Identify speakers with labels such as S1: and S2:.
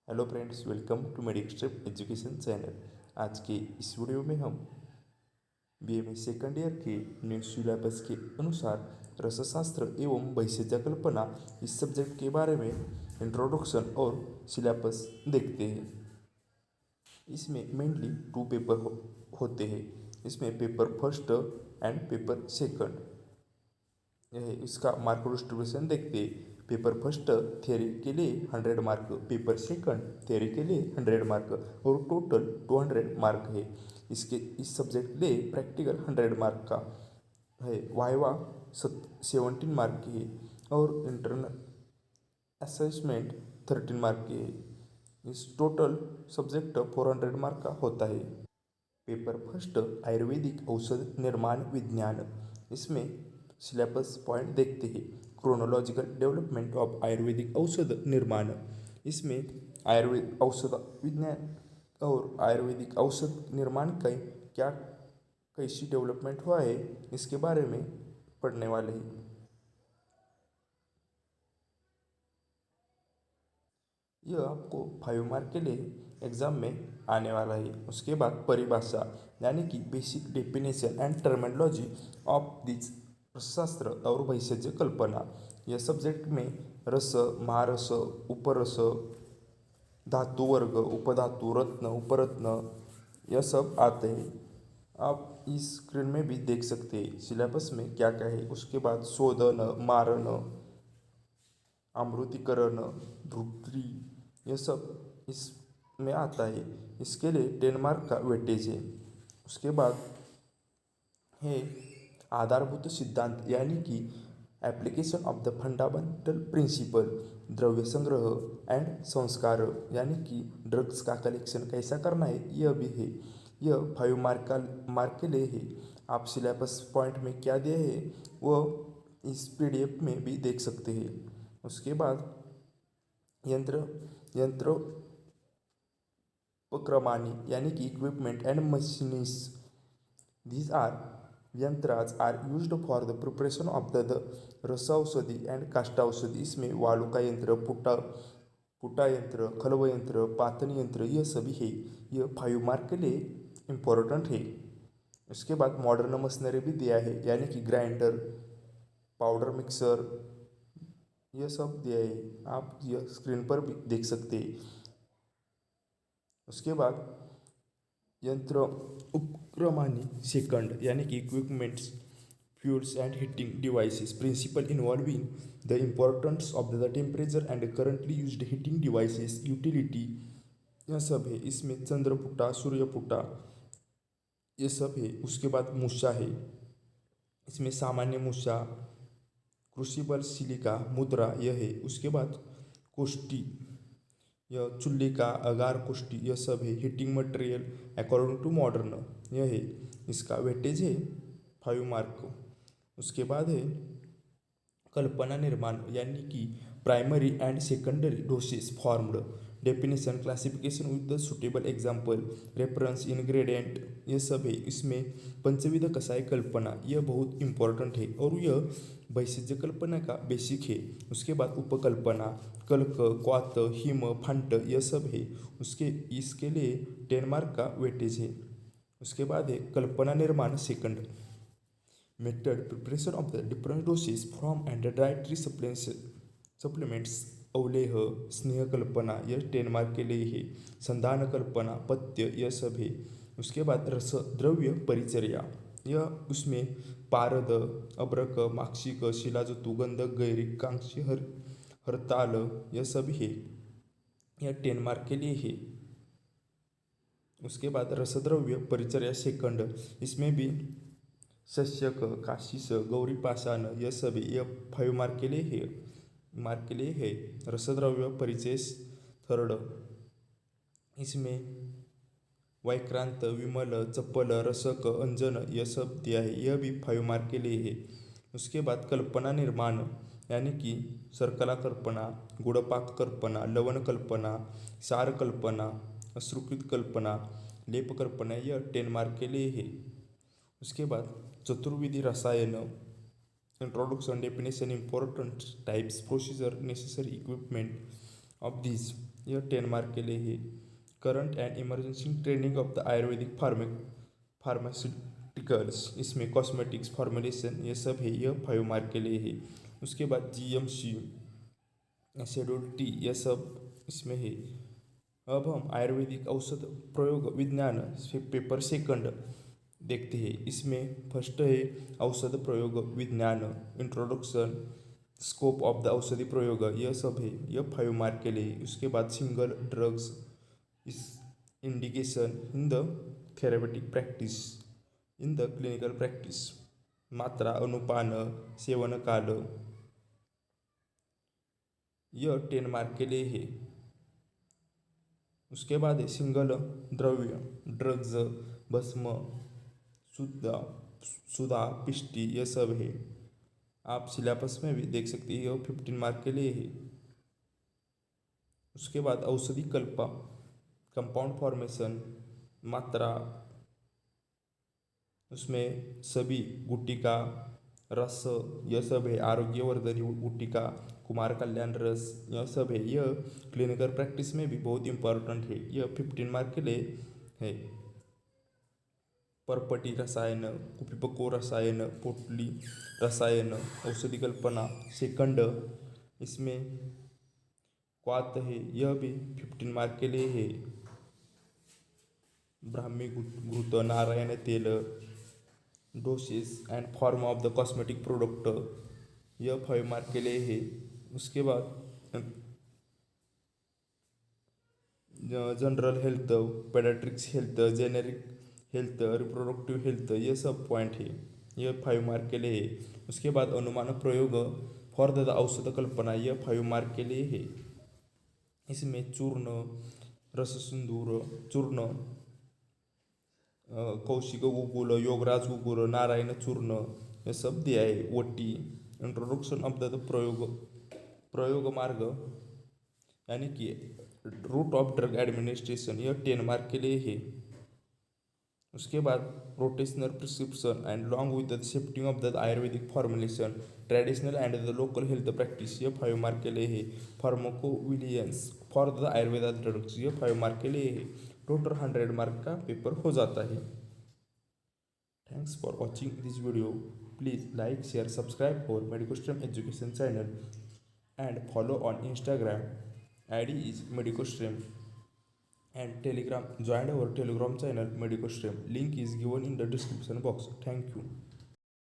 S1: Hello friends, welcome to Medicstrip education channel. आज के इस वीडियो में हम बीएमए सेकंड ईयर के न्यू सिलेबस के अनुसार रसशास्त्र एवं वैशिष्ट्य कल्पना इस सब्जेक्ट के बारे में इंट्रोडक्शन और सिलेबस देखते हैं। इसमें मेनली टू पेपर होते हैं। इसमें paper first end paper second. यह इसका मार्क डिस्ट्रीब्यूशन देखते हैं। पेपर फर्स्ट थ्योरी के लिए 100 मार्क, पेपर सेकंड थ्योरी के लिए 100 मार्क और टोटल 200 मार्क है। इस सब्जेक्ट के लिए प्रैक्टिकल 100 मार्क का है, वाइवा 17 मार्क की है और इंटरनल असेसमेंट 13 मार्क की है। इस टोटल सब्जेक्ट 400 मार्क का होता है। पेपर फर्स्ट आयुर्वेदिक औषध निर्माण विज्ञान। इसमें सिलेबस पॉइंट देखते हैं। क्रोनोलॉजिकल डेवलपमेंट ऑफ आयुर्वेदिक औषध निर्माण। इसमें आयुर्वेद औषध विज्ञान और आयुर्वेदिक औषध निर्माण का क्या कैसी डेवलपमेंट हुआ है इसके बारे में पढ़ने वाले हैं। यह आपको 5 मार्क के लिए एग्जाम में आने वाला है। उसके बाद परिभाषा यानी कि basic definition and terminology of this रसशास्त्र और वैशिष्ट्य कल्पना। यह सब्जेक्ट में रस, महारस, उपरस, धातु वर्ग, उपधातु, रत्न, उपरत्न यह सब आते हैं। आप इस स्क्रीन में भी देख सकते हैं सिलेबस में क्या क्या है। उसके बाद शोधन, मारन, आमृतिकरण, ध्रुपदी यह सब इसमें आता है। इसके लिए 10 मार्क का वेटेज है। उसके बाद है आधारभूत सिद्धांत यानी कि application of the fundamental principle, द्रव्य संग्रह एंड संस्कार यानी कि ड्रग्स का कलेक्शन कैसा करना है यह भी है। यह 5 मार्क के लिए है। आप सिलेबस पॉइंट में क्या दिए है वह इस पीडीएफ में भी देख सकते हैं। उसके बाद यंत्र यंत्र उपक्रमानी यानी कि equipment and machines. These are यंत्राज are used for the preparation of the रस औषधि एंड काष्ठाऔषधि। इसमें वालू का यंत्र, पुटा यंत्र, खलव यंत्र, पातन यंत्र यह सभी है। यह 5 मार्क के लिए इम्पोर्टेंट है। उसके बाद मॉडर्न मशीनरी भी दिया है यानी कि ग्राइंडर, पाउडर मिक्सर यह सब दिया है। आप यह स्क्रीन पर भी देख सकते हैं। उसके बाद यंत्र उपक्रमानी सेकंड यानी कि equipments, fuels and heating devices, principle involving the importance of the temperature and currently used heating devices, utility यह सब है। इसमें चंद्रपुटा, सूर्यपुटा ये सब है। उसके बाद मूषा है। इसमें सामान्य मूषा, क्रूसिबल, सिलिका, मुद्रा यह है। उसके बाद कोष्टी, यह चुल्ली का अगार, कोष्टी यह सब है। Heating material according to modern यह है। इसका वेटेज है 5 मार्क। उसके बाद है कल्पना निर्माण यानी कि primary and secondary doses formed, definition, classification with the suitable example, reference, ingredient ये सब है। इसमें पंचविध कषाय कल्पना यह बहुत इंपॉर्टेंट है और यह वैशिष्ट्य कल्पना का बेसिक है। उसके बाद उपकल्पना, कल्क, क्वात, हिम, फांट यह सब है। इसके लिए 10 मार्क का वेटेज है। उसके बाद है कल्पना निर्माण second, method, preparation of the different doses from and dietary supplements, अवलेह, स्नेह कल्पना यह 10 मार्क के लिए है। संधान कल्पना, पथ्य यह सब है। उसके बाद रस द्रव्य परिचर्या यह उसमें पारद, अब्रक, माक्षिक, शिलाजतु, गंधक, गैरिक, कांक्षी, हरताल यह सब है। यह 10 मार्क के लिए है। उसके बाद रसद्रव्य परिचर्या सेकंड, इसमें भी शस्यक, काशीस, गौरी पाषाण यह सब यह 5 मार्क के लिए है। रसद्रव्य परिचय थर्ड, इसमें वैक्रांत, विमल, चप्पल, रसक, अंजन यह सब दिया है। यह भी 5 मार्क के लिए है। उसके बाद कल्पना निर्माण यानी कि सर्कला कल्पना, गुड़पाक कल्पना, लवण कल्पना, सार कल्पना, अश्रुकृत कल्पना, लेप कल्पना यह 10 मार्क के लिए है। उसके बाद चतुर्विधि रसायन, introduction, definition, important types, procedure, necessary equipment of this यह 10 मार्क के लिए है। Current and emerging trending of the Ayurvedic pharmaceuticals, इसमें कॉस्मेटिक्स फॉर्मुलेशन ये सब है, यह 5 मार्क के लिए है। उसके बाद GMC शेड्यूल टी यह सब इसमें है। अब हम आयुर्वेदिक औषध प्रयोग विज्ञान से पेपर सेकंड देखते हैं। इसमें फर्स्ट है औषध प्रयोग विज्ञान इंट्रोडक्शन, स्कोप ऑफ द औषधि प्रयोग, यह सब है, यह 5 मार्क के लिए। उसके बाद single drugs is indication in the therapeutic practice, in the clinical practice, मात्रा अनुपान सेवन काल, यह 10 मार्क के लिए है। उसके बाद है सिंगल द्रव्य ड्रग्स, भस्म, सुधा सुधा पिष्टि, यह सब है। आप सिलेबस में भी देख सकते हैं, यह 15 मार्क के लिए है। उसके बाद औषधि कल्प, कंपाउंड फॉर्मेशन, मात्रा, उसमें सभी गुटिका रस यह सब है, आरोग्यवर्धनी गुटिका, कुमार कल्याण रस यह सब है। यह क्लिनिकल प्रैक्टिस में भी बहुत इंपॉर्टेंट है, यह 15 मार्क के लिए है। परपटी रसायन, कुपिपको रसायन, पोटली रसायन, औषधि कल्पना सेकंड, इसमें क्वात है, यह भी 15 मार्क के लिए है। ब्राह्मी घृत नारायण तेल, doses and form of the cosmetic product, यह 5 मार्क के लिए है। उसके बाद general health, pediatrics health, generic health, reproductive health, ये सब पॉइंट है, यह 5 मार्क के लिए है। उसके बाद अनुमान प्रयोग फॉर द औषध कल्पना, यह 5 मार्क के लिए है। इसमें चूर्ण, रससिंदूर चूर्ण, कौशिक गुगुल, योगराज गुगुल, नारायण चूर्ण, ये सब दिया है। वटी इंट्रोडक्शन ऑफ द प्रयोग मार्ग, यानी कि रूट ऑफ ड्रग एडमिनिस्ट्रेशन, यह 10 मार्क के लिए है। उसके बाद रोटेशनल प्रिस्क्रिप्शन एंड लॉन्ग विद the shifting of the Ayurvedic formulation, traditional end the local health practice, यह 5 मार्क के लिए है। फार्माकोविलियंस फॉर द आयुर्वेदा ड्रग्स, यह 5 मार्क के लिए है। टोटल 100 मार्क का पेपर हो जाता है। Thanks for watching this video. Please like share subscribe और Medicostream education channel and follow on Instagram. ID is MedicoStream, and Telegram. Join our Telegram channel MedicoStream. Link is given in the description box. Thank you.